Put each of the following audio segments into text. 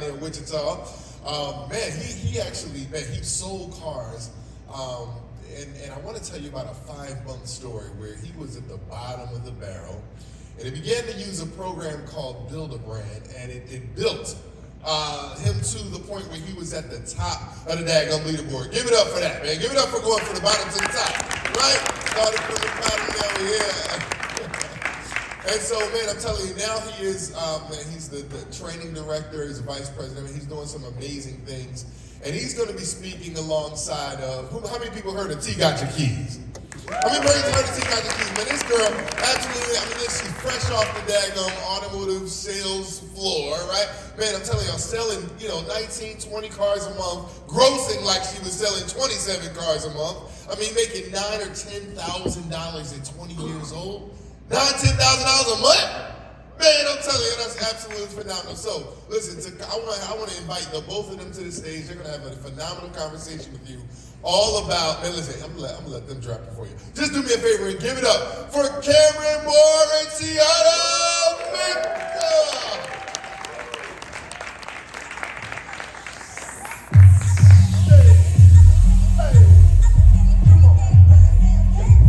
down in Wichita. Man, he actually, man, he sold cars. And I want to tell you about a 5-month story where he was at the bottom of the barrel. And he began to use a program called Build-A-Brand, and it built him to the point where he was at the top of the daggone leaderboard. Give it up for that, man. Give it up for going from the bottom to the top, right? Started from the bottom down here. And so, man, I'm telling you, now he is, man, he's the training director, he's the vice president, he's doing some amazing things. And he's going to be speaking alongside of, how many people heard of T Got Your Keys? How many people heard of T Got Your Keys? Man, this girl, absolutely, I mean, she's fresh off the daggone automotive sales floor, right? Man, I'm telling you, I'm selling, 19, 20 cars a month, grossing like she was selling 27 cars a month. I mean, making $9,000 or $10,000 at 20 years old. $9,000, $10,000 a month? Man, I'm telling you, that's absolutely phenomenal. So, listen, I want to invite both of them to the stage. They're going to have a phenomenal conversation with you all about, man, listen, I'm going to let them drop it for you. Just do me a favor and give it up for Cameron Moore and Tiana Minka.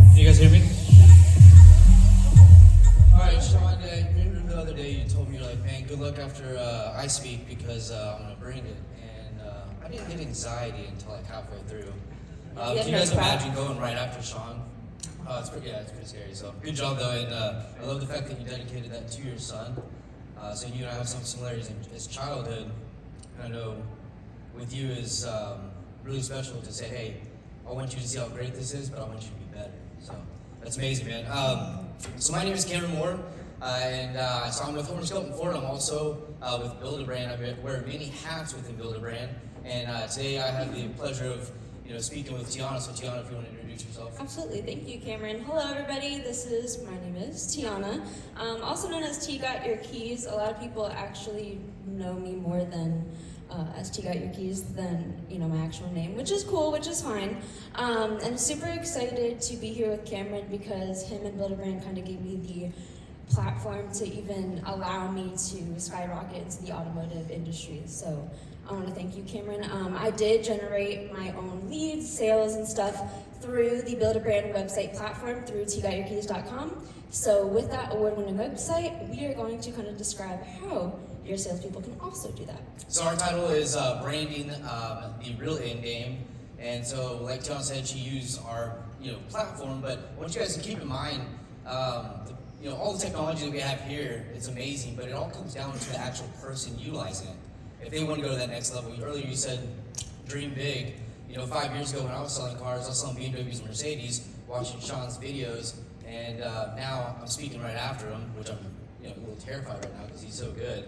Can you guys hear me? Sean, remember the other day you told me, you're like, man, good luck after I speak because I'm going to bring it. And I didn't get anxiety until like halfway through. Can you guys imagine going right after Sean? It's pretty scary. So good job though. And I love the fact that you dedicated that to your son. So you and I have some similarities in his childhood. And I know with you is really special to say, hey, I want you to see how great this is, but I want you to be better. So that's amazing, man. So my name is Cameron Moore, so I'm with Hornscope in Florida. I'm also with Build-A-Brand. I wear many hats within Build-A-Brand, and today I have the pleasure of speaking with Tiana. So Tiana, if you want to introduce yourself. Absolutely, thank you, Cameron. Hello, everybody. My name is Tiana, also known as T Got Your Keys. A lot of people actually know me more than as T Got Your Keys than my actual name, which is cool, which is fine. I'm super excited to be here with Cameron because him and Build-A-Brand kind of gave me the platform to even allow me to skyrocket into the automotive industry. So I want to thank you, Cameron. I did generate my own leads, sales, and stuff through the Build-A-Brand website platform through tgotyourkeys.com. So with that award-winning website, we are going to kind of describe how your salespeople can also do that. So our title is Branding the Real End Game. And so like Tiana said, she used our platform, but I want you guys to keep in mind all the technology that we have here is amazing, but it all comes down to the actual person utilizing it. If they want to go to that next level, earlier you said dream big. 5 years ago when I was selling cars, I was selling BMWs and Mercedes, watching Sean's videos, and now I'm speaking right after him, which I'm a little terrified right now because he's so good.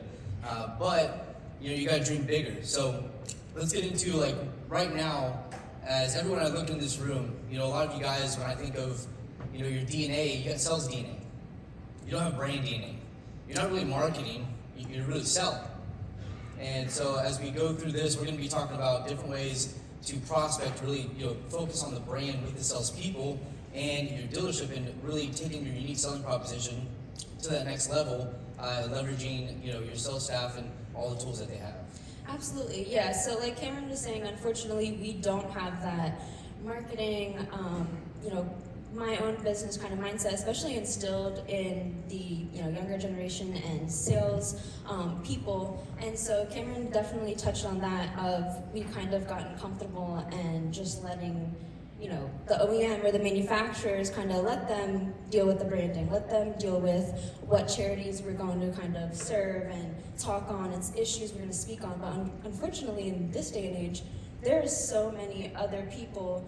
But you got to dream bigger. So let's get into right now. As everyone I look in this room, a lot of you guys, when I think of your DNA, you got sales DNA. You don't have brand DNA. You're not really marketing. You're really selling. And so as we go through this, we're going to be talking about different ways to prospect, really focus on the brand with the salespeople and your dealership, and really taking your unique selling proposition to that next level, leveraging your sales staff and all the tools that they have. Absolutely, yeah. So like Cameron was saying, unfortunately, we don't have that marketing, my own business kind of mindset, especially instilled in the younger generation and sales people. And so Cameron definitely touched on that of we kind of gotten comfortable and just letting the OEM or the manufacturers kind of let them deal with the branding, let them deal with what charities we're going to kind of serve and talk on, its issues we're going to speak on. But unfortunately, in this day and age, there's so many other people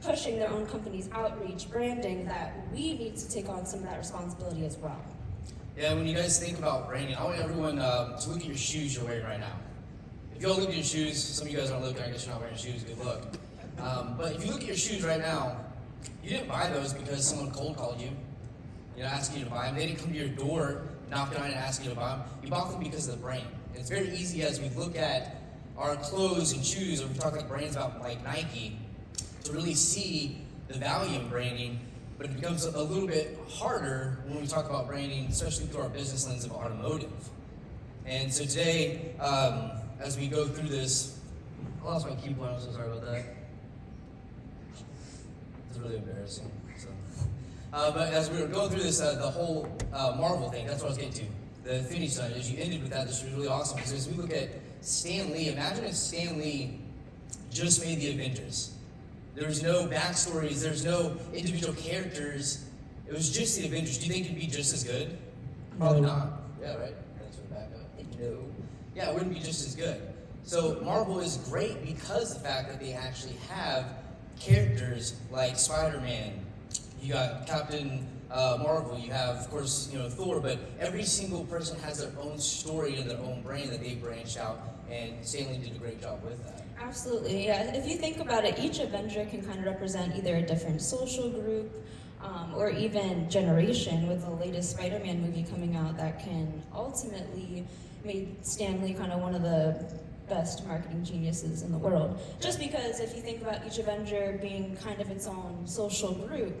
pushing their own company's outreach, branding, that we need to take on some of that responsibility as well. Yeah, when you guys think about branding, I want everyone to look at your shoes you're wearing right now. If you all look at your shoes, some of you guys aren't looking, I guess you're not wearing shoes, good luck. But if you look at your shoes right now, you didn't buy those because someone cold called you, asking you to buy them. They didn't come to your door, knock on it, and ask you to buy them. You bought them because of the brand. And it's very easy as we look at our clothes and shoes, or we talk like brands about like Nike, to really see the value in branding, but it becomes a little bit harder when we talk about branding, especially through our business lens of automotive. And so today, as we go through this, I lost my keyboard, I'm so sorry about that. It's really embarrassing. So. But as we were going through this, the whole Marvel thing, that's what I was getting to. The Infinity Stone, as you ended with that, this was really awesome. Because as we look at Stan Lee, imagine if Stan Lee just made the Avengers. There's no backstories, there's no individual characters. It was just the Avengers. Do you think it'd be just as good? Probably not. Yeah, right? Thanks for the backup. No. Yeah, it wouldn't be just as good. So Marvel is great because of the fact that they actually have characters like Spider-Man. You got Captain Marvel, you have, of course, Thor, but every single person has their own story and their own brand that they branched out, and Stan Lee did a great job with that. Absolutely, yeah. If you think about it, each Avenger can kind of represent either a different social group or even generation, with the latest Spider-Man movie coming out that can ultimately make Stan Lee kind of one of the best marketing geniuses in the world. Just because if you think about each Avenger being kind of its own social group,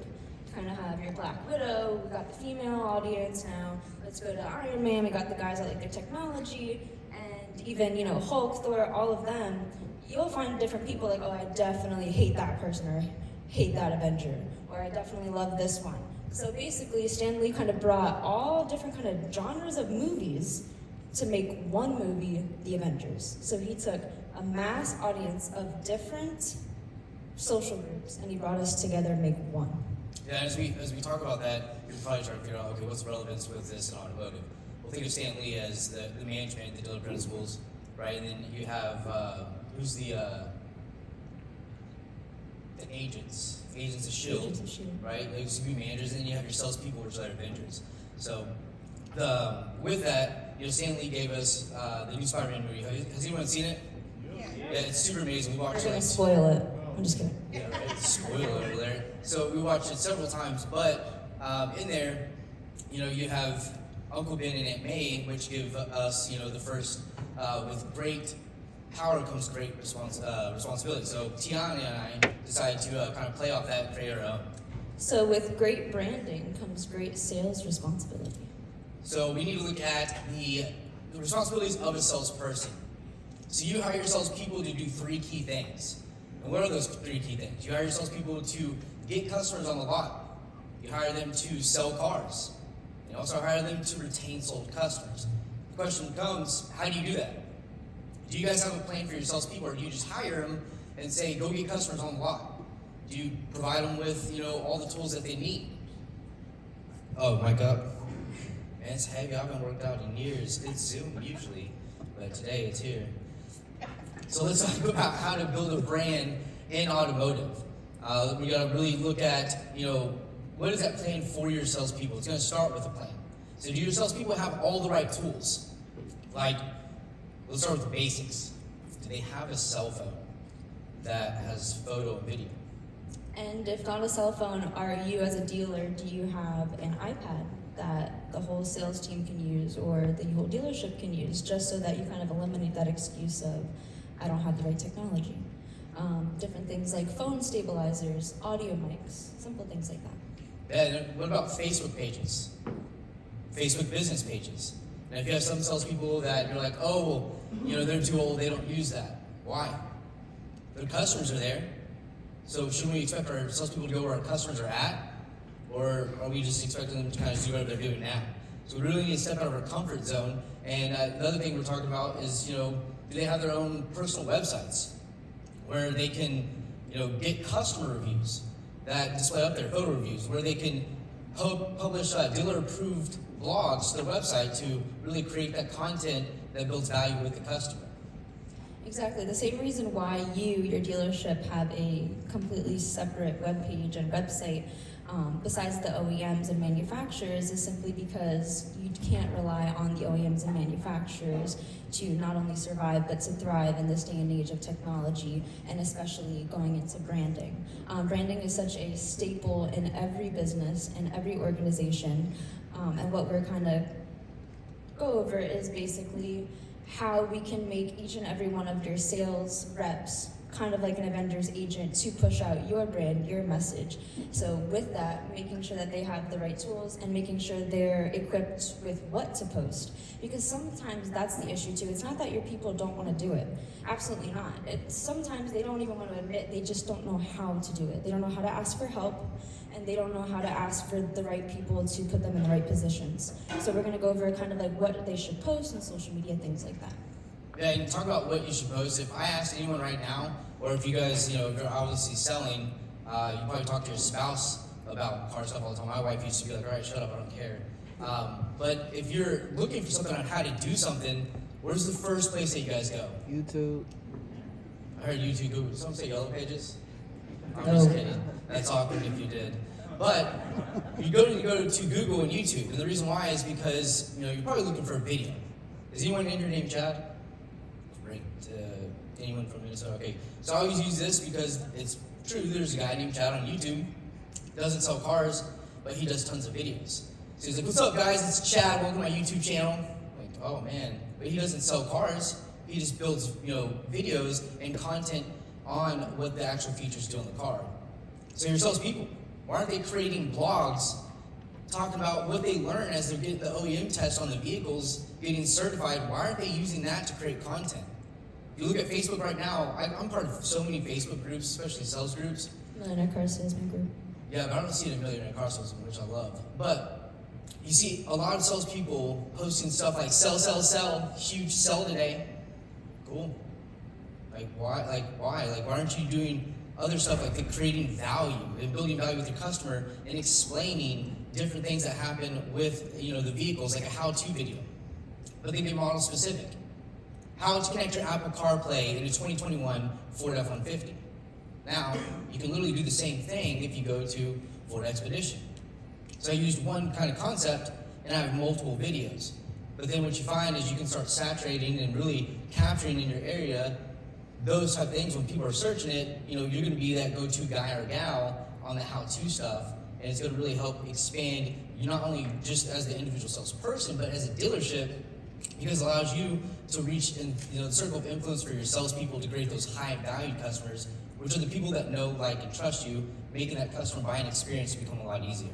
you kind of have your Black Widow, we got the female audience now, let's go to Iron Man, we got the guys that like the technology, and even, Hulk, Thor, all of them, you'll find different people like, oh, I definitely hate that person, or hate that Avenger, or I definitely love this one. So basically, Stan Lee kind of brought all different kind of genres of movies to make one movie, The Avengers. So he took a mass audience of different social groups, and he brought us together to make one. Yeah, as we talk about that, you're probably trying to figure out, okay, what's the relevance with this in automotive? Well, think of Stan Lee as the management, the dealer principals, right? And then you have, who's the agents of S.H.I.E.L.D., Agents of S.H.I.E.L.D. right? Those would be managers, and then you have your salespeople, which are Avengers. So with that, Stan Lee gave us the new Spider-Man movie. Has anyone seen it? Yeah, it's super amazing. We watched We're it. gonna spoil it. I'm just kidding. Yeah, right. Spoiler alert. So we watched it several times, but in there, you have Uncle Ben and Aunt May, which give us, the first, with great power comes great responsibility. So Tiana and I decided to kind of play off that and create our own. So with great branding comes great sales responsibility. So we need to look at the responsibilities of a salesperson. So you hire your salespeople to do 3 key things. And what are those 3 key things? You hire your salespeople to get customers on the lot. You hire them to sell cars. You also hire them to retain sold customers. The question becomes, how do you do that? Do you guys have a plan for your salespeople, or do you just hire them and say, go get customers on the lot? Do you provide them with, all the tools that they need? Oh, mic up. Man, it's heavy. I haven't worked out in years. It's Zoom usually, but today it's here. So let's talk about how to build a brand in automotive. We got to really look at, what is that plan for your salespeople? It's going to start with a plan. So do your salespeople have all the right tools? Like, let's start with the basics. Do they have a cell phone that has photo and video? And if not a cell phone, are you as a dealer, do you have an iPad that the whole sales team can use or the whole dealership can use, just so that you kind of eliminate that excuse of, I don't have the right technology. Different things like phone stabilizers, audio mics, simple things like that. And what about Facebook pages? Facebook business pages. And if you have some salespeople that you're like, oh, well, they're too old, they don't use that. Why? Their customers are there. So shouldn't we expect our salespeople to go where our customers are at? Or are we just expecting them to kind of do whatever they're doing now? So we really need to step out of our comfort zone. And another thing we're talking about is, do they have their own personal websites where they can, get customer reviews that display up their photo reviews, where they can publish dealer-approved blogs to their website to really create that content that builds value with the customer. Exactly. The same reason why your dealership, have a completely separate webpage and website besides the OEMs and manufacturers is simply because you can't rely on the OEMs and manufacturers to not only survive but to thrive in this day and age of technology, and especially going into branding. Branding is such a staple in every business and every organization, and what we're kind of go over is basically how we can make each and every one of your sales reps kind of like an Avengers agent to push out your brand, your message. So with that, making sure that they have the right tools and making sure they're equipped with what to post. Because sometimes that's the issue too. It's not that your people don't want to do it. Absolutely not. Sometimes they don't even want to admit they just don't know how to do it. They don't know how to ask for help, and they don't know how to ask for the right people to put them in the right positions. So we're going to go over kind of like what they should post on social media, things like that. Yeah, and talk about what you should post. If I asked anyone right now, or if you guys, if you're obviously selling, you probably talk to your spouse about car stuff all the time. My wife used to be like, all right, shut up, I don't care. But if you're looking for something on how to do something, where's the first place that you guys go? YouTube. I heard YouTube, Google. Did someone say Yellow Pages? I'm No. just kidding. That's awkward if you did. But you go to Google and YouTube, and the reason why is because you're probably looking for a video. Is anyone in here named Chad? Great. Anyone from Minnesota? Okay. So I always use this because it's true. There's a guy named Chad on YouTube. Doesn't sell cars, but he does tons of videos. So he's like, "What's up, guys? It's Chad. Welcome to my YouTube channel." I'm like, oh man, but he doesn't sell cars. He just builds videos and content on what the actual features do on the car. So your salespeople, why aren't they creating blogs talking about what they learn as they're getting the OEM test on the vehicles, getting certified? Why aren't they using that to create content? If you look at Facebook right now, I'm part of so many Facebook groups, especially sales groups. Millionaire Car Salesman Group. Yeah, but I don't see it in Millionaire Car Salesman, which I love. But you see a lot of salespeople posting stuff like sell, huge sell today. Cool. Why? Why aren't you doing other stuff like creating value and building value with your customer and explaining different things that happen with the vehicles, like a how-to video, but they be model specific. How to connect your Apple CarPlay in a 2021 Ford F-150. Now, you can literally do the same thing if you go to Ford Expedition. So I used one kind of concept and I have multiple videos. But then what you find is you can start saturating and really capturing in your area those type of things. When people are searching it, you're going to be that go-to guy or gal on the how-to stuff, and it's going to really help expand you not only just as the individual salesperson, but as a dealership, because it allows you to reach in the circle of influence for your salespeople to create those high-valued customers, which are the people that know, like, and trust you, making that customer buying experience become a lot easier.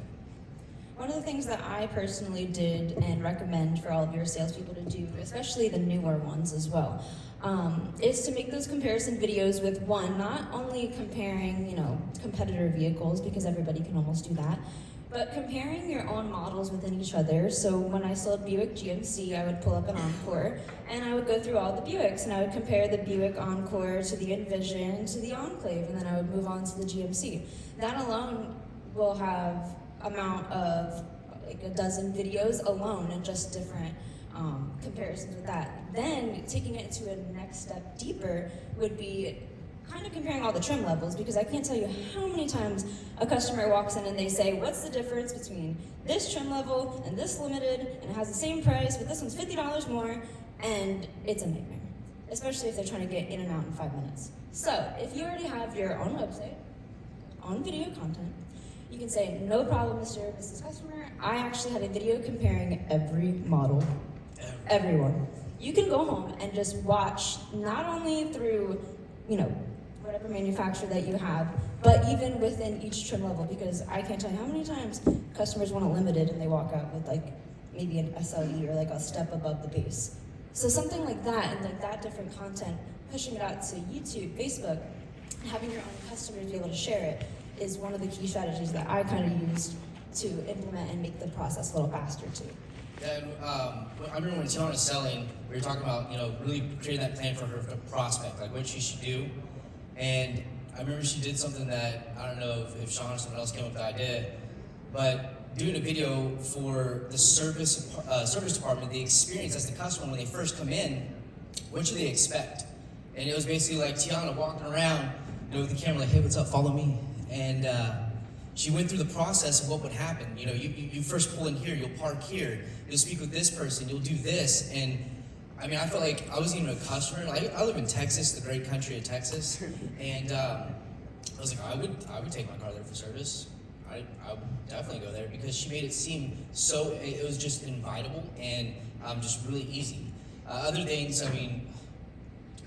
One of the things that I personally did and recommend for all of your salespeople to do, especially the newer ones as well, is to make those comparison videos with one, not only comparing, competitor vehicles, because everybody can almost do that, but comparing your own models within each other. So when I sold Buick GMC, I would pull up an Encore, and I would go through all the Buicks, and I would compare the Buick Encore to the Envision to the Enclave, and then I would move on to the GMC. That alone will have amount of like a dozen videos alone and just different comparisons with that. Then taking it to a next step deeper would be kind of comparing all the trim levels, because I can't tell you how many times a customer walks in and they say, what's the difference between this trim level and this limited, and it has the same price, but this one's $50 more, and it's a nightmare, especially if they're trying to get in and out in 5 minutes. So if you already have your own website, on video content, you can say, no problem, Mr. or Mrs. Customer, I actually had a video comparing every model, everyone. You can go home and just watch, not only through, whatever manufacturer that you have, but even within each trim level, because I can't tell you how many times customers want a limited and they walk out with like maybe an SLE or like a step above the base. So something like that, and like that different content, pushing it out to YouTube, Facebook, having your own customers be able to share it, is one of the key strategies that I kind of used to implement and make the process a little faster too. And I remember when Tiana was selling, we were talking about really creating that plan for her prospect, like what she should do. And I remember she did something that I don't know if Sean or someone else came up with the idea, but doing a video for the service department, the experience as the customer when they first come in, what should they expect? And it was basically like Tiana walking around, with the camera, like, hey, what's up? Follow me. And she went through the process of what would happen. You first pull in here, you'll park here, you'll speak with this person, you'll do this. And I mean, I felt like I wasn't even a customer. I live in Texas, the great country of Texas. And I was like, I would take my car there for service. I would definitely go there, because she made it seem so, it was just invitable and just really easy. Other things, I mean,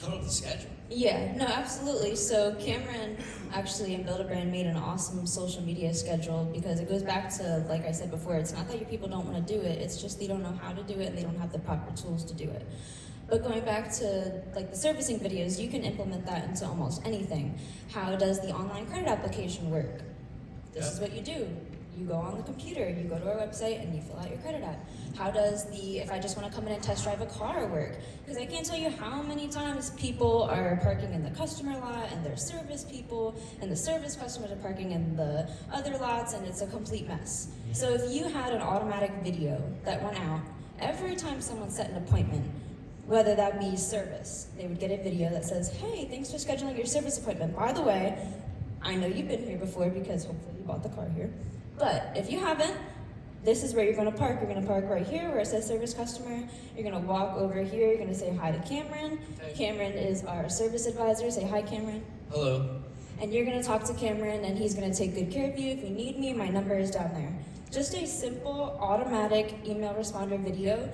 coming up up the schedule. Yeah, no, absolutely. So Cameron actually in Build a Brand made an awesome social media schedule because it goes back to, like I said before, it's not that your people don't want to do it, it's just they don't know how to do it and they don't have the proper tools to do it. But going back to like the servicing videos, you can implement that into almost anything. How does the online credit application work? This is what you do. You go on the computer, you go to our website, and you fill out your credit app. How does if I just want to come in and test drive a car work? Because I can't tell you how many times people are parking in the customer lot, and they're service people, and the service customers are parking in the other lots, and it's a complete mess. So if you had an automatic video that went out every time someone set an appointment, whether that be service, they would get a video that says, hey, thanks for scheduling your service appointment. By the way, I know you've been here before because hopefully you bought the car here. But if you haven't, this is where you're gonna park. You're gonna park right here where it says service customer. You're gonna walk over here. You're gonna say hi to Cameron. Hey. Cameron is our service advisor. Say hi, Cameron. Hello. And you're gonna talk to Cameron and he's gonna take good care of you. If you need me, my number is down there. Just a simple automatic email responder video,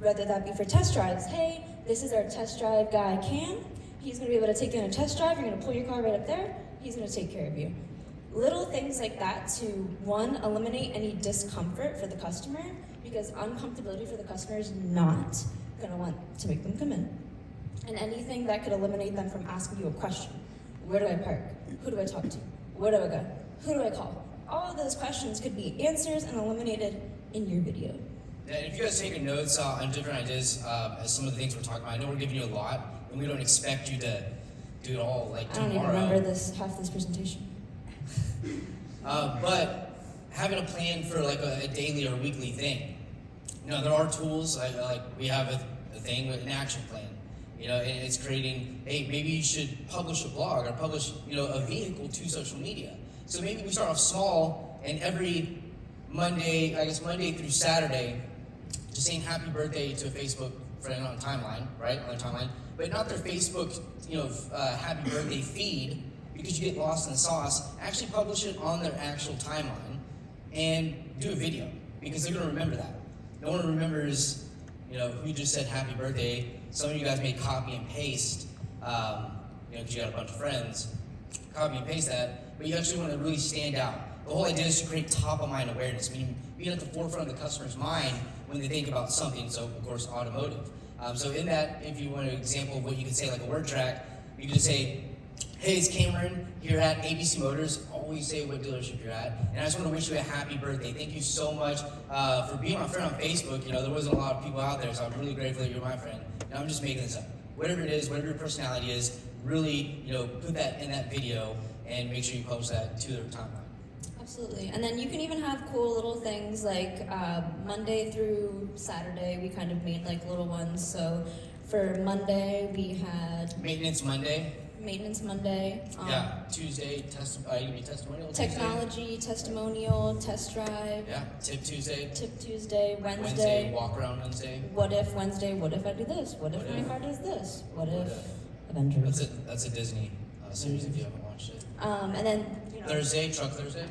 whether that be for test drives. Hey, this is our test drive guy, Cam. He's gonna be able to take you on a test drive. You're gonna pull your car right up there. He's gonna take care of you. Little things like that to, one, eliminate any discomfort for the customer, because uncomfortability for the customer is not gonna want to make them come in. And anything that could eliminate them from asking you a question. Where do I park? Who do I talk to? Where do I go? Who do I call? All of those questions could be answers and eliminated in your video. Yeah, and if you guys take notes on different ideas, as some of the things we're talking about, I know we're giving you a lot, and we don't expect you to do it all like I don't tomorrow. even remember half this presentation. But having a plan for like a daily or weekly thing. You know, there are tools, like we have a thing with an action plan. You know, and it's creating, hey, maybe you should publish a blog or publish, you know, a vehicle to social media. So maybe we start off small and every Monday, I guess Monday through Saturday, just saying happy birthday to a Facebook friend on timeline, right? On their timeline. But not their Facebook, you know, happy birthday feed, because you get lost in the sauce. Actually publish it on their actual timeline and do a video, because they're gonna remember that. No one remembers, you know, who just said happy birthday. Some of you guys may copy and paste, you know, because you got a bunch of friends, copy and paste that, but you actually want to really stand out. The whole idea is to create top of mind awareness, meaning being at the forefront of the customer's mind when they think about something, so of course automotive. So in that, if you want an example of what you could say, like a word track, you could say, hey, it's Cameron here at ABC Motors. Always say what dealership you're at. And I just want to wish you a happy birthday. Thank you so much for being my friend on Facebook. You know, there wasn't a lot of people out there, so I'm really grateful that you're my friend. And I'm just making this up. Whatever it is, whatever your personality is, really, you know, put that in that video and make sure you post that to their timeline. Absolutely. And then you can even have cool little things like Monday through Saturday, we kind of made like little ones. So for Monday, we had Maintenance Monday. Maintenance Monday. Yeah. Tuesday, testimonial. Technology, testimonial, test drive. Yeah. Tip Tuesday. Tip Tuesday, Wednesday, Wednesday. walk around Wednesday. What if Wednesday? What if I do this? What if my car does this? What if Avengers? That's a Disney series if you haven't watched it. And then you know, Thursday, Truck Thursday.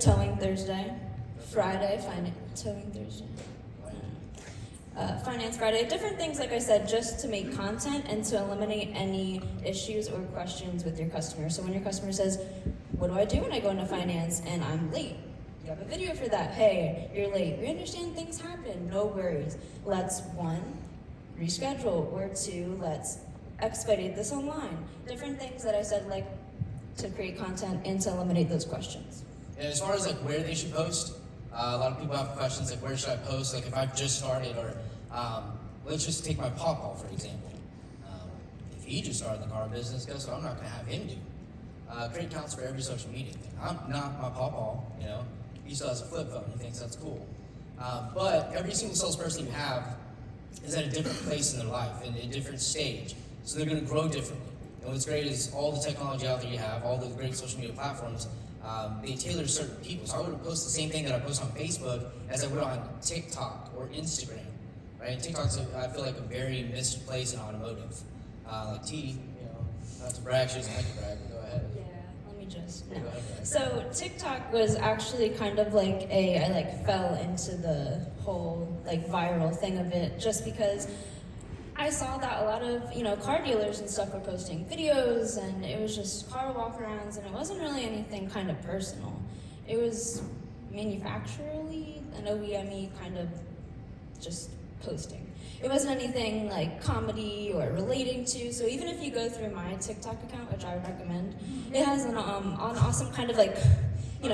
Towing Thursday. Friday, Towing Thursday. Finance Friday, different things, like I said, just to make content and to eliminate any issues or questions with your customer. So when your customer says, what do I do when I go into finance and I'm late? You have a video for that. Hey, you're late. We understand things happen. No worries. Let's, one, reschedule, or two, let's expedite this online. Different things that I said, like, to create content and to eliminate those questions. And as far as like where they should post, a lot of people have questions like, where should I post? Like if I've just started, or let's just take my pawpaw for example. If he just started the car business, guess what I'm not going to have him do? Create accounts for every social media thing. I'm not my pawpaw, you know. He still has a flip phone. He thinks that's cool. But every single salesperson you have is at a different place in their life, in a different stage. So they're going to grow differently. And what's great is all the technology out there you have, all the great social media platforms, they tailor to certain people. So I wouldn't post the same thing that I post on Facebook as I would on TikTok or Instagram, right? TikTok's, I feel like, a very missed place in automotive. Like T, you know, not to brag, she doesn't like to brag, but go ahead. Yeah, let me just. Go ahead. So TikTok was actually kind of like I like fell into the whole like viral thing of it just because I saw that a lot of, car dealers and stuff were posting videos, and it was just car walkarounds, and it wasn't really anything kind of personal. It was manufacturally and OEM-y kind of just posting. It wasn't anything like comedy or relating to, so even if you go through my TikTok account, which I would recommend, it has an awesome kind of like,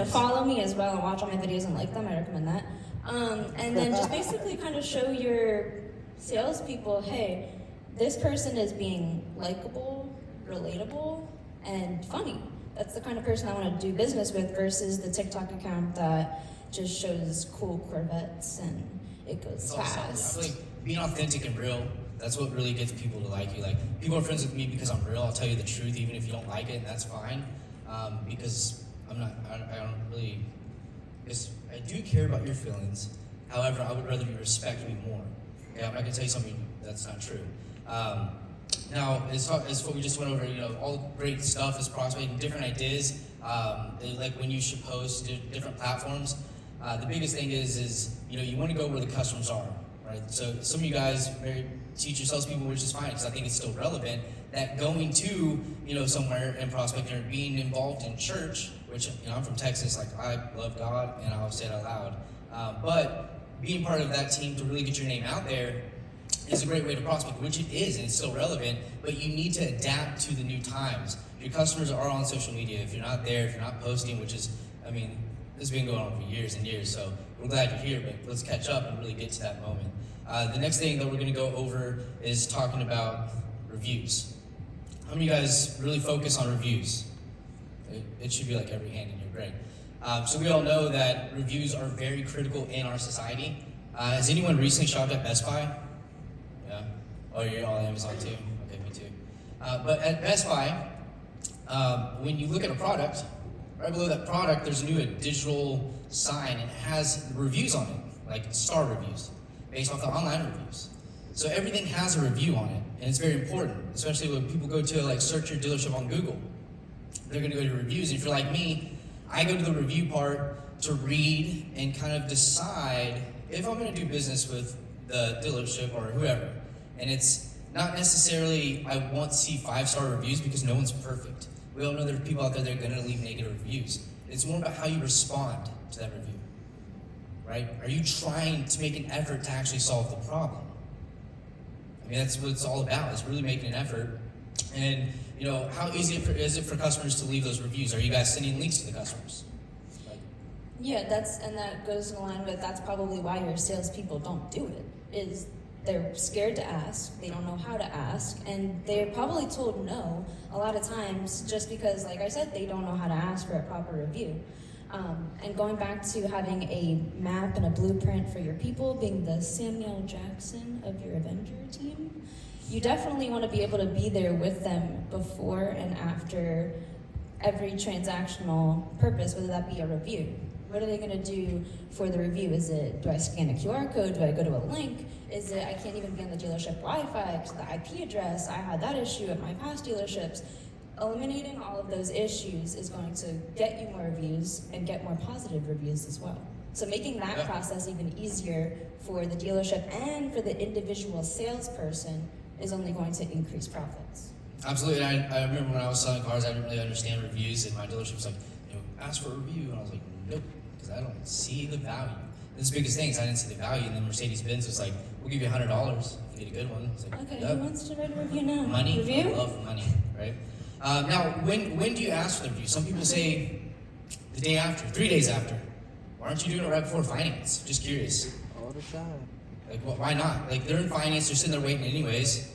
follow me as well and watch all my videos and like them, I recommend that. And then just basically kind of show your salespeople, hey, this person is being likable, relatable, and funny. That's the kind of person I want to do business with versus the TikTok account that just shows cool Corvettes and it goes fast. I feel like being authentic and real, that's what really gets people to like you. Like, people are friends with me because I'm real. I'll tell you the truth even if you don't like it, and that's fine. Because I don't really, I do care about your feelings. However, I would rather you respect me more. Okay, I'm not gonna tell you something that's not true. Now, as what we just went over, all great stuff is prospecting, different ideas, like when you should post to different platforms. The biggest thing is you want to go where the customers are, right? So some of you guys teach your salespeople, which is fine, because I think it's still relevant, that going to, somewhere and prospecting or being involved in church, which, I'm from Texas, like, I love God, and I'll say it out loud. But being part of that team to really get your name out there is a great way to prospect, which it is, and it's still relevant, but you need to adapt to the new times. Your customers are on social media. If you're not there, if you're not posting, which is, this has been going on for years and years, so we're glad you're here, but let's catch up and really get to that moment. The next thing that we're gonna go over is talking about reviews. How many of you guys really focus on reviews? It should be like every hand in here, great. So we all know that reviews are very critical in our society. Has anyone recently shopped at Best Buy? Yeah? Oh, you're all Amazon too? Okay, me too. But at Best Buy, when you look at a product, right below that product, there's a new digital sign, and it has reviews on it, like star reviews, based off the online reviews. So everything has a review on it, and it's very important, especially when people go to search your dealership on Google. They're gonna go to reviews, and if you're like me, I go to the review part to read and kind of decide if I'm gonna do business with the dealership or whoever. And it's not necessarily I want to see 5-star reviews, because no one's perfect. We all know there are people out there that are gonna leave negative reviews. It's more about how you respond to that review, right? Are you trying to make an effort to actually solve the problem? That's what it's all about, is really making an effort. And how easy is it for customers to leave those reviews? Are you guys sending links to the customers? Yeah, that goes in line with, that's probably why your salespeople don't do it, is they're scared to ask, they don't know how to ask, and they're probably told no a lot of times just because, like I said, they don't know how to ask for a proper review. And going back to having a map and a blueprint for your people, being the Samuel Jackson of your Avenger team, you definitely want to be able to be there with them before and after every transactional purpose, whether that be a review. What are they going to do for the review? Do I scan a QR code? Do I go to a link? I can't even be on the dealership Wi-Fi because the IP address, I had that issue at my past dealerships. Eliminating all of those issues is going to get you more reviews and get more positive reviews as well. So making that process even easier for the dealership and for the individual salesperson is only going to increase profits. Absolutely. I remember when I was selling cars, I didn't really understand reviews, and my dealership was like, ask for a review, and I was like, nope, because I don't see the value. This is the biggest thing is I didn't see the value, and then Mercedes-Benz was like, we'll give you $100 if you get a good one. I was like, okay, who wants to write a review now? Money, review? I love money, right? Now, when do you ask for the review? Some people say the day after, 3 days after. Why aren't you doing it right before finance? Just curious. All the time. Why not? They're in finance, they're sitting there waiting anyways,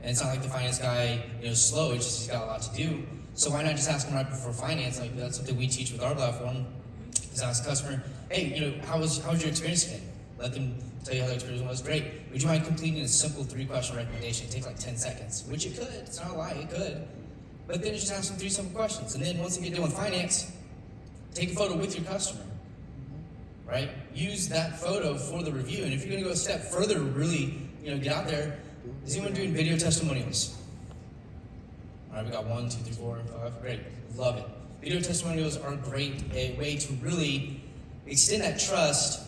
and it's not like the finance guy, slow, it's just he's got a lot to do. So why not just ask him right before finance? That's something we teach with our platform, is ask the customer, hey, how was your experience today? Let them tell you how their experience was. Great. Would you mind completing a simple 3-question recommendation? It takes like 10 seconds, which it could. It's not a lie, it could. But then just ask them 3 simple questions. And then once they get done with finance, take a photo with your customer, right? Use that photo for the review. And if you're gonna go a step further to really, get out there, is anyone doing video testimonials? All right, we got 1, 2, 3, 4, 5. Great, love it. Video testimonials are a great way to really extend that trust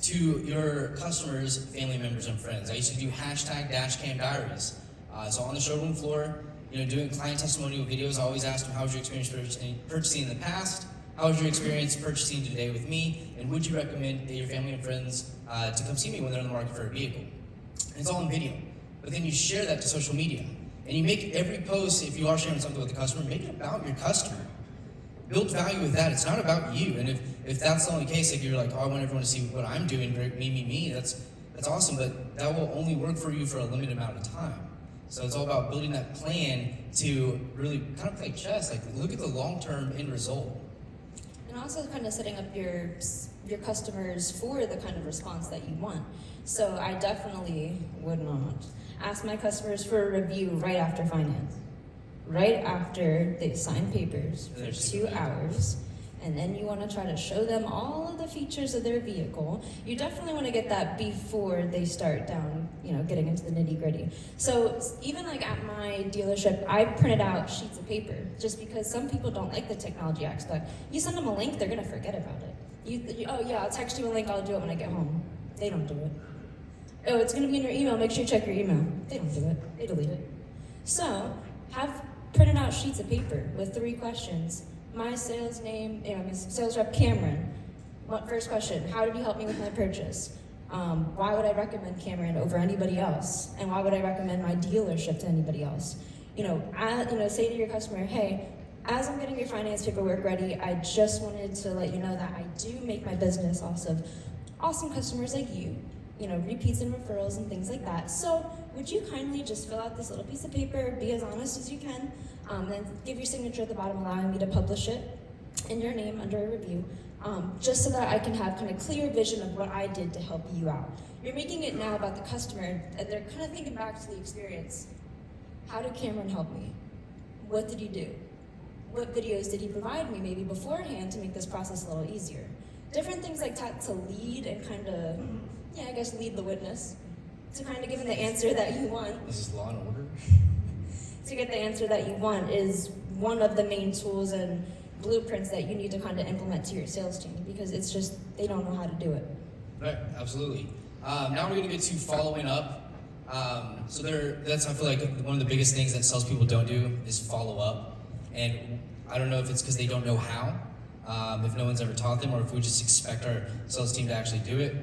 to your customers, family members, and friends. I used to do hashtag dashcam diaries. So on the showroom floor, doing client testimonial videos, I always asked them, how was your experience purchasing in the past? How was your experience purchasing today with me? And would you recommend your family and friends to come see me when they're in the market for a vehicle? It's all in video. But then you share that to social media. And you make every post, if you are sharing something with the customer, make it about your customer. Build value with that. It's not about you. And if that's the only case, like you're like, oh, I want everyone to see what I'm doing, great, me, that's awesome. But that will only work for you for a limited amount of time. So it's all about building that plan to really kind of play chess. Like, look at the long-term end result. And also kind of setting up your customers for the kind of response that you want. So I definitely would not ask my customers for a review right after finance. Right after they sign papers for 2 hours, and then you want to try to show them all of the features of their vehicle. You definitely want to get that before they start down, getting into the nitty-gritty. So even like at my dealership, I printed out sheets of paper just because some people don't like the technology aspect. You send them a link, they're going to forget about it. Oh yeah, I'll text you a link, I'll do it when I get home. They don't do it. Oh, it's going to be in your email, make sure you check your email. They don't do it, they delete it. So have printed out sheets of paper with 3 questions. My sales name, sales rep Cameron. First question, how did you help me with my purchase? Why would I recommend Cameron over anybody else? And why would I recommend my dealership to anybody else? Say to your customer, hey, as I'm getting your finance paperwork ready, I just wanted to let you know that I do make my business off of awesome customers like you, repeats and referrals and things like that. So would you kindly just fill out this little piece of paper, be as honest as you can, then give your signature at the bottom, allowing me to publish it in your name under a review, just so that I can have kind of clear vision of what I did to help you out. You're making it now about the customer, and they're kind of thinking back to the experience. How did Cameron help me? What did he do? What videos did he provide me maybe beforehand to make this process a little easier? Different things like that to lead and kind of, lead the witness to kind of give them the answer that you want. This is Law and Order. To get the answer that you want is one of the main tools and blueprints that you need to kind of implement to your sales team, because it's just, they don't know how to do it. Right, absolutely. Now we're going to get to following up. That's, I feel like, one of the biggest things that salespeople don't do is follow up. And I don't know if it's because they don't know how, if no one's ever taught them, or if we just expect our sales team to actually do it,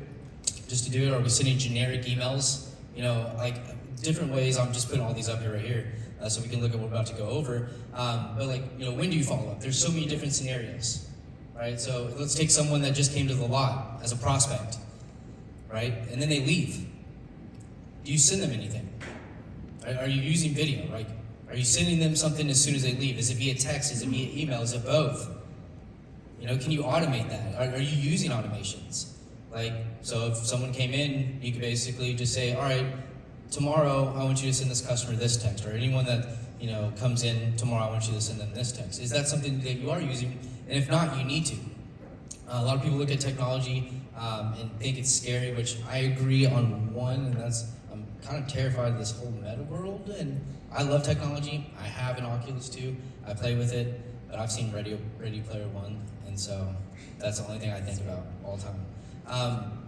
or we sending generic emails, different ways. I'm just putting all these up here right here, so we can look at what we're about to go over. When do you follow up? There's so many different scenarios, right? So let's take someone that just came to the lot as a prospect, right? And then they leave. Do you send them anything? Right? Are you using video? Right? Are you sending them something as soon as they leave? Is it via text? Is it via email? Is it both? Can you automate that? Are you using automations? So if someone came in, you could basically just say, all right, tomorrow I want you to send this customer this text, or anyone that comes in tomorrow, I want you to send them this text. Is that something that you are using? And if not, you need to. A lot of people look at technology and think it's scary, which I agree on one, and I'm kind of terrified of this whole meta world. And I love technology. I have an Oculus 2. I play with it, but I've seen Ready Player One, and so that's the only thing I think about all the time.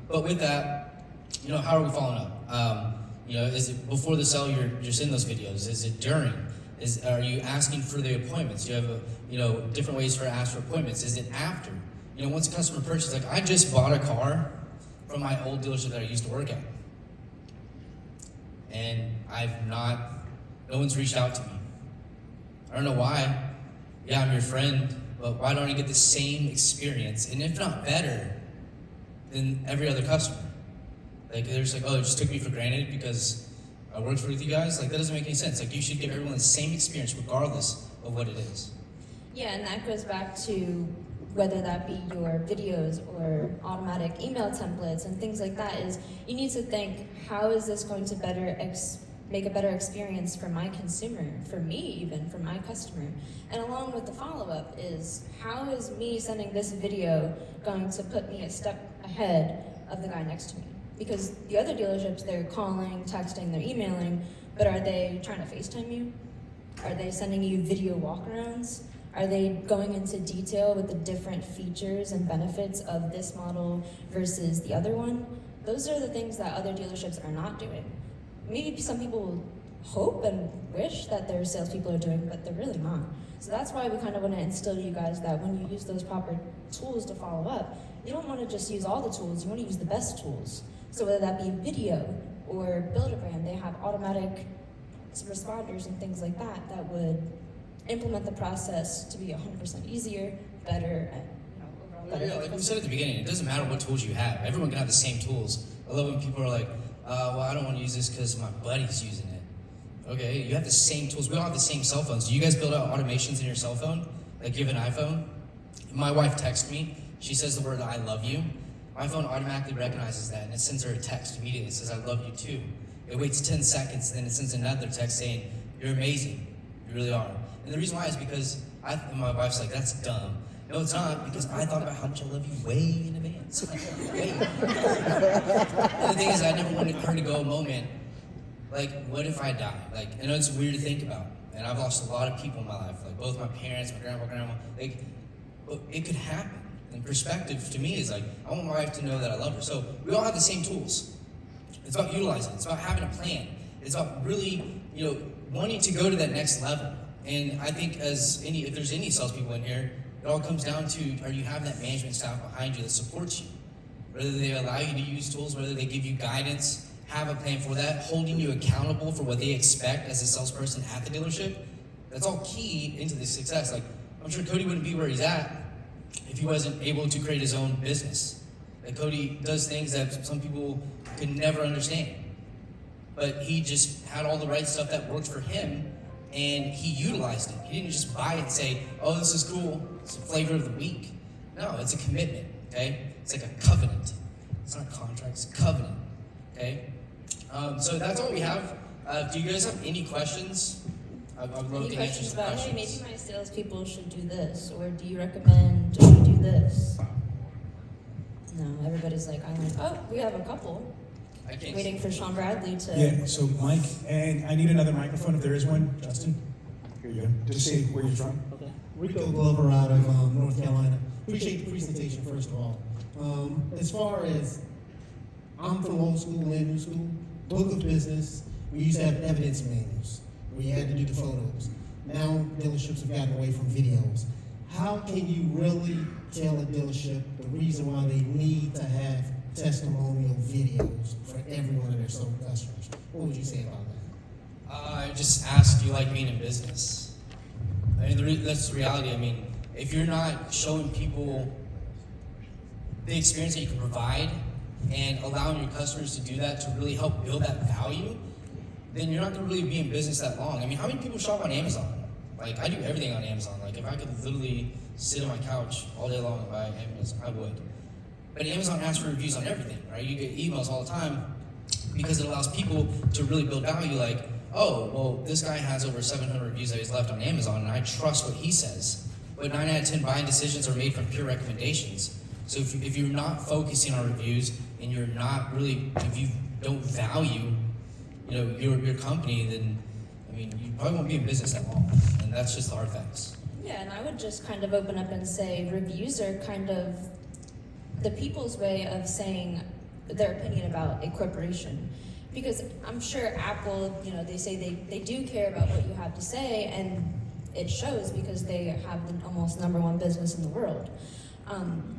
But with that, how are we following up? Is it before the sale you're sending those videos? Is it during? Are you asking for the appointments? Do you have different ways for ask for appointments? Is it after? Once a customer purchases, like I just bought a car from my old dealership that I used to work at, and no one's reached out to me. I don't know why. Yeah, I'm your friend, but why don't I get the same experience, and if not better, than every other customer? They're just like, oh, it just took me for granted because I worked with you guys. That doesn't make any sense. You should give everyone the same experience regardless of what it is. Yeah, and that goes back to whether that be your videos or automatic email templates and things like that, is you need to think, how is this going to make a better experience for my consumer, for me even, for my customer? And along with the follow-up is, how is me sending this video going to put me a step ahead of the guy next to me? Because the other dealerships, they're calling, texting, they're emailing, but are they trying to FaceTime you? Are they sending you video walkarounds? Are they going into detail with the different features and benefits of this model versus the other one? Those are the things that other dealerships are not doing. Maybe some people hope and wish that their salespeople are doing, but they're really not. So that's why we kind of want to instill to you guys that when you use those proper tools to follow up, you don't want to just use all the tools, you want to use the best tools. So whether that be video or build a brand, they have automatic responders and things like that that would implement the process to be 100% easier, better, and overall better. Yeah, like we said at the beginning, it doesn't matter what tools you have. Everyone can have the same tools. I love when people are like, well, I don't want to use this because my buddy's using it. Okay, you have the same tools. We all have the same cell phones. Do you guys build out automations in your cell phone? Like you have an iPhone? My wife texts me. She says the word I love you. My phone automatically recognizes that and it sends her a text immediately. It says I love you too. It waits 10 seconds and then it sends another text saying you're amazing. You really are. And the reason why is because my wife's like, that's dumb. No, it's not, because I thought about how much I love you way in advance. Way. And the thing is, I never wanted her to go a moment, like, what if I die? Like, I know it's weird to think about, and I've lost a lot of people in my life, like both my parents, my grandma, like, it could happen. And perspective to me is like, I want my wife to know that I love her. So we all have the same tools. It's about utilizing it. It's about having a plan. It's about really, wanting to go to that next level. And I think if there's any salespeople in here, it all comes down to, are you having that management staff behind you that supports you? Whether they allow you to use tools, whether they give you guidance, have a plan for that, holding you accountable for what they expect as a salesperson at the dealership. That's all key into the success. Like, I'm sure Cody wouldn't be where he's at if he wasn't able to create his own business. Like, Cody does things that some people could never understand. But he just had all the right stuff that worked for him, and he utilized it. He didn't just buy it and say, oh, this is cool, it's the flavor of the week. No, it's a commitment, okay? It's like a covenant. It's not a contract, it's a covenant, okay? So that's all we have. Do you guys have any questions? I would love to answer some questions. Hey, maybe my salespeople should do this, or do you recommend we do this? No, everybody's like, oh, we have a couple. Waiting for Sean Bradley to... Yeah, so Mike, and I need another microphone if there is one. Justin, here you go. Just say where you're from. Okay. Rico Glover out of North Carolina. Appreciate the presentation, first of all. As far as, I'm from old school and new school, book of business, we used to have evidence manuals where you had to do the photos. Now dealerships have gotten away from videos. How can you really tell a dealership the reason why they need to have testimonial videos for every one of their sold customers? What would you say about that? I just ask, do you like being in business? I mean, that's the reality. I mean, if you're not showing people the experience that you can provide and allowing your customers to do that to really help build that value, then you're not going to really be in business that long. I mean, how many people shop on Amazon? Like, I do everything on Amazon. Like, if I could literally sit on my couch all day long and buy Amazon, I would. But Amazon asks for reviews on everything, right? You get emails all the time because it allows people to really build value. Like, oh, well, this guy has over 700 reviews that he's left on Amazon, and I trust what he says. But 9 out of 10 buying decisions are made from pure recommendations. So if you're not focusing on reviews and you're not really, if you don't value, your company, then I mean, you probably won't be in business that long. And that's just the hard facts. Yeah, and I would just kind of open up and say reviews are kind of the people's way of saying their opinion about a corporation. Because I'm sure Apple, they say they do care about what you have to say, and it shows because they have the almost #1 business in the world.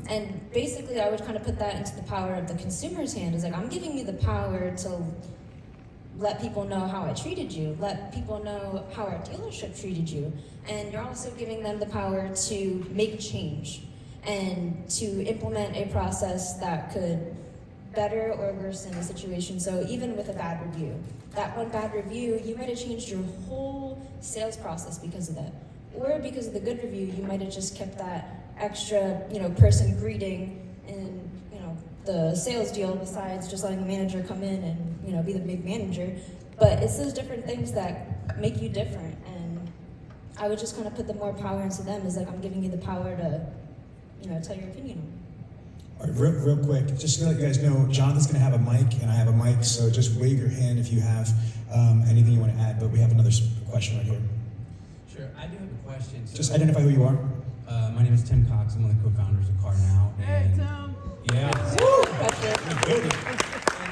And basically I would kind of put that into the power of the consumer's hand. Is like, I'm giving you the power to let people know how I treated you, let people know how our dealership treated you, and you're also giving them the power to make change and to implement a process that could better or worsen a situation. So even with a bad review, that one bad review, you might have changed your whole sales process because of that. Or because of the good review, you might have just kept that extra, person greeting in, the sales deal besides just letting the manager come in and, be the big manager. But it's those different things that make you different. And I would just kind of put the more power into them. Is like, I'm giving you the power to, tell your opinion. All right, real quick, just to let you guys know, Jonathan's going to have a mic, and I have a mic, so just wave your hand if you have anything you want to add, but we have another question right here. Sure, I do have a question. So, Just identify who you are. my name is Tim Cox. I'm one of the co-founders of Car Now. Hey, And Tim. yeah. And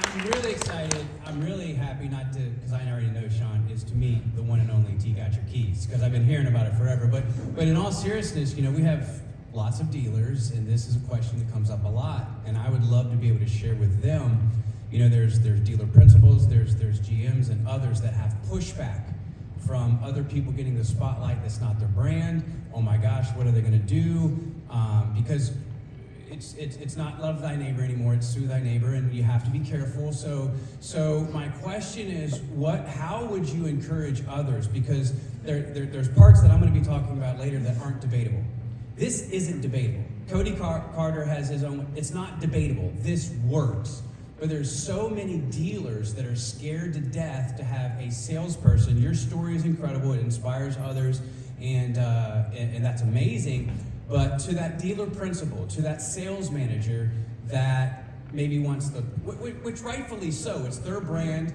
I'm really excited. I'm really happy not to, because I already know Sean, is to meet the one and only T Got Your Keys, because I've been hearing about it forever. But in all seriousness, you know, we have lots of dealers, and this is a question that comes up a lot, and I would love to be able to share with them. You know, there's dealer principals, there's GMs and others that have pushback from other people getting the spotlight that's not their brand. Oh my gosh, what are they going to do? Because it's not love thy neighbor anymore, it's sue thy neighbor, and you have to be careful. So my question is, how would you encourage others? Because there's parts that I'm going to be talking about later that aren't debatable. This isn't debatable. Cody Carter has his own, it's not debatable. This works. But there's so many dealers that are scared to death to have a salesperson. Your story is incredible, it inspires others, and that's amazing. But to that dealer principal, to that sales manager that maybe wants which rightfully so, it's their brand,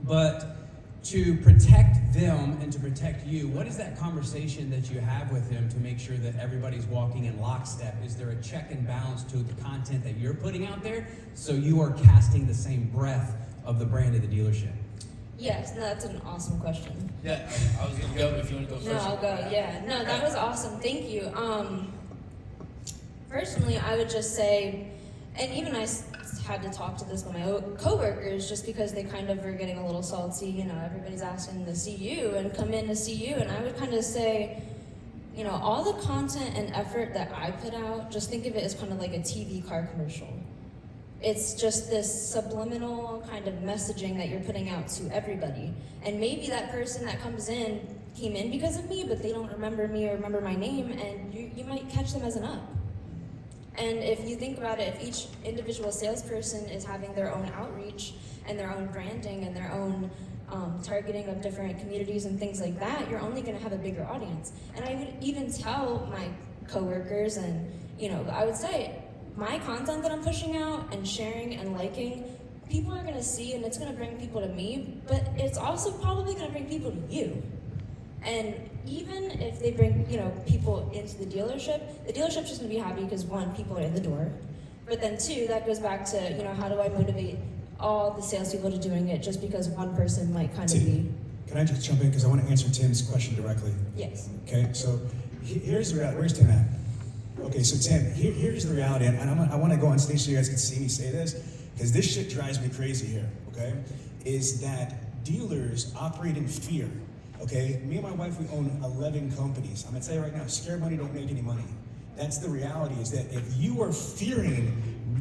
but to protect them and to protect you, what is that conversation that you have with them to make sure that everybody's walking in lockstep? Is there a check and balance to the content that you're putting out there so you are casting the same breath of the brand of the dealership? Yes, no, that's an awesome question. Yeah, I was gonna go, but if you want to go first. No, I'll go. Yeah, no, that was awesome. Thank you. Personally, I would just say, and even I had to talk to this with my coworkers just because they kind of were getting a little salty. You know, everybody's asking to see you and come in to see you, and I would kind of say, you know, all the content and effort that I put out, just think of it as kind of like a TV car commercial. It's just this subliminal kind of messaging that you're putting out to everybody. And maybe that person that comes in came in because of me, but they don't remember me or remember my name, and you might catch them as an up. And if you think about it, if each individual salesperson is having their own outreach and their own branding and their own targeting of different communities and things like that, you're only going to have a bigger audience. And I would even tell my coworkers, and you know, I would say my content that I'm pushing out and sharing and liking, people are going to see, and it's going to bring people to me, but it's also probably going to bring people to you. And even if they bring, you know, people into the dealership's just gonna be happy because one, people are in the door. But then two, that goes back to, you know, how do I motivate all the salespeople to doing it just because one person might kind of be. Can I just jump in because I want to answer Tim's question directly? Yes. Okay, so here's the reality. Where's Tim at? Okay, so Tim, here's the reality, and I want to go on stage so you guys can see me say this, because this shit drives me crazy here, okay? Is that dealers operate in fear. Okay, me and my wife, we own 11 companies. I'm gonna tell you right now, scared money don't make any money. That's the reality, is that if you are fearing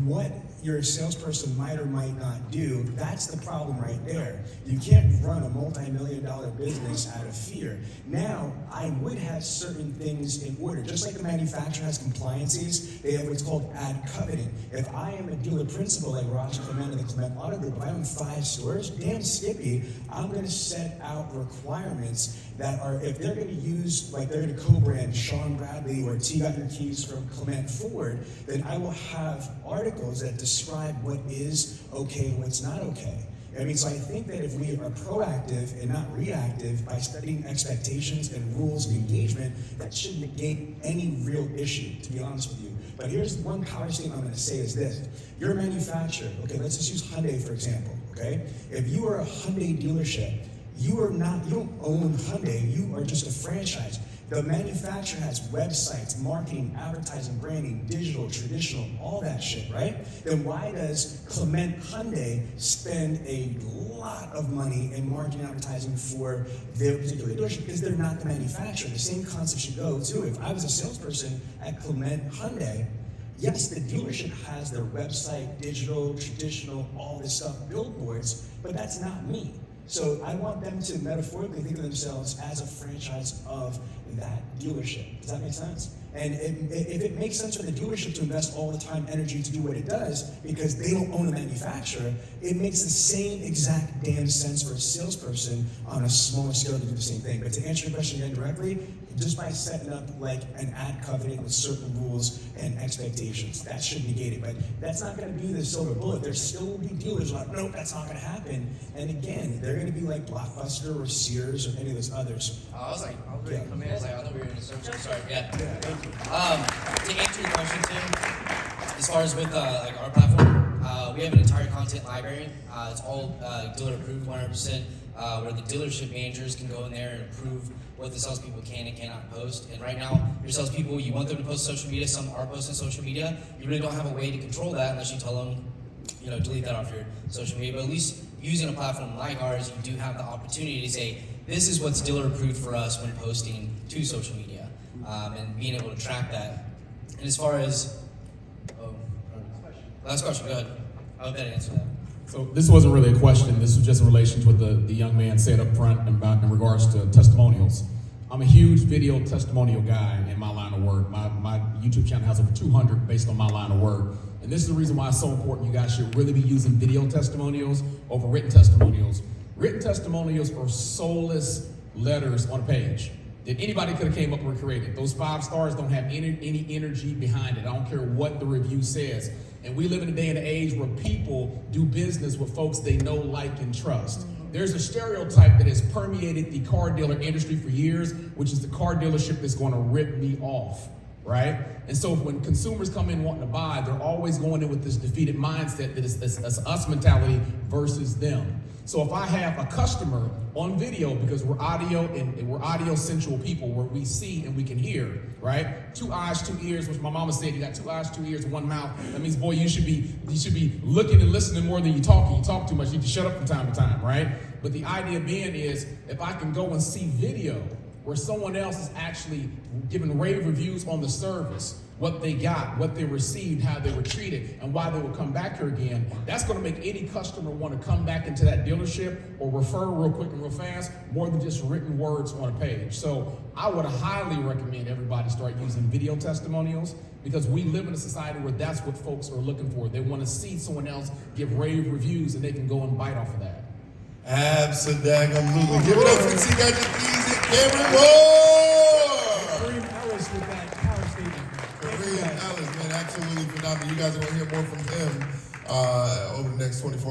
what your salesperson might or might not do, that's the problem right there. You can't run a multi-million-dollar business out of fear. Now, I would have certain things in order. Just like the manufacturer has compliances, they have what's called ad covenant. If I am a dealer principal like Roger Clement of the Clement Auto Group, if I own 5 stores, damn skippy, I'm gonna set out requirements that are, if they're gonna use, like they're gonna co-brand Sean Bradley or T Got Your Keys from Clement Ford, then I will have articles that describe what is okay and what's not okay. I mean, so I think that if we are proactive and not reactive by setting expectations and rules of engagement, that should negate any real issue, to be honest with you. But here's one power statement I'm gonna say is this. You're a manufacturer, okay, let's just use Hyundai for example, okay? If you are a Hyundai dealership, you don't own Hyundai, you are just a franchise. The manufacturer has websites, marketing, advertising, branding, digital, traditional, all that shit, right? Then why does Clement Hyundai spend a lot of money in marketing advertising for their particular dealership? Because they're not the manufacturer. The same concept should go too. If I was a salesperson at Clement Hyundai, yes, the dealership has their website, digital, traditional, all this stuff, billboards, but that's not me. So I want them to metaphorically think of themselves as a franchise of that dealership. Does that make sense? And if it makes sense for the dealership to invest all the time, energy to do what it does, because they don't own the manufacturer, it makes the same exact damn sense for a salesperson on a smaller scale to do the same thing. But to answer your question again directly, just by setting up like an ad covenant with certain rules and expectations, that should negate it. But that's not going to be the silver bullet. There still will be dealers like, nope, that's not going to happen. And again, they're going to be like Blockbuster or Sears or any of those others. I was ready to come in. I was like, I thought we were in a search. Sorry. Yeah. Thank you. To answer your question too, as far as with like our platform, we have an entire content library. It's all dealer approved 100%, where the dealership managers can go in there and approve what the salespeople can and cannot post. And right now, your salespeople, you want them to post social media. Some are posting social media. You really don't have a way to control that unless you tell them, delete that off your social media. But at least using a platform like ours, you do have the opportunity to say, this is what's dealer approved for us when posting to social media, and being able to track that. And as far as, last question, go ahead. I hope that answered that. So this wasn't really a question. This was just in relation to what the young man said up front in regards to testimonials. I'm a huge video testimonial guy in my line of work. My YouTube channel has over 200 based on my line of work. And this is the reason why it's so important. You guys should really be using video testimonials over written testimonials. Written testimonials are soulless letters on a page that anybody could have came up and created. Those 5 stars don't have any energy behind it. I don't care what the review says. And we live in a day and age where people do business with folks they know, like, and trust. There's a stereotype that has permeated the car dealer industry for years, which is the car dealership that's going to rip me off, right? And so when consumers come in wanting to buy, they're always going in with this defeated mindset that it's us mentality versus them. So if I have a customer on video, because we're audio and we're audio sensual people where we see and we can hear, right? 2 eyes, 2 ears, which my mama said, you got 2 eyes, 2 ears, 1 mouth. That means, boy, you should be looking and listening more than you talking. You talk too much, you need to shut up from time to time, right? But the idea being is, if I can go and see video where someone else is actually giving rave reviews on the service, what they got, what they received, how they were treated, and why they will come back here again, that's going to make any customer want to come back into that dealership or refer real quick and real fast, more than just written words on a page. So I would highly recommend everybody start using video testimonials, because we live in a society where that's what folks are looking for. They want to see someone else give rave reviews and they can go and bite off of that. Absolutely. Give it up for T Got Your Keys and Cameron Moore. Kareem Ellis with that power statement. Kareem Ellis, man, absolutely phenomenal. You guys are going to hear more from him over the next 24 hours.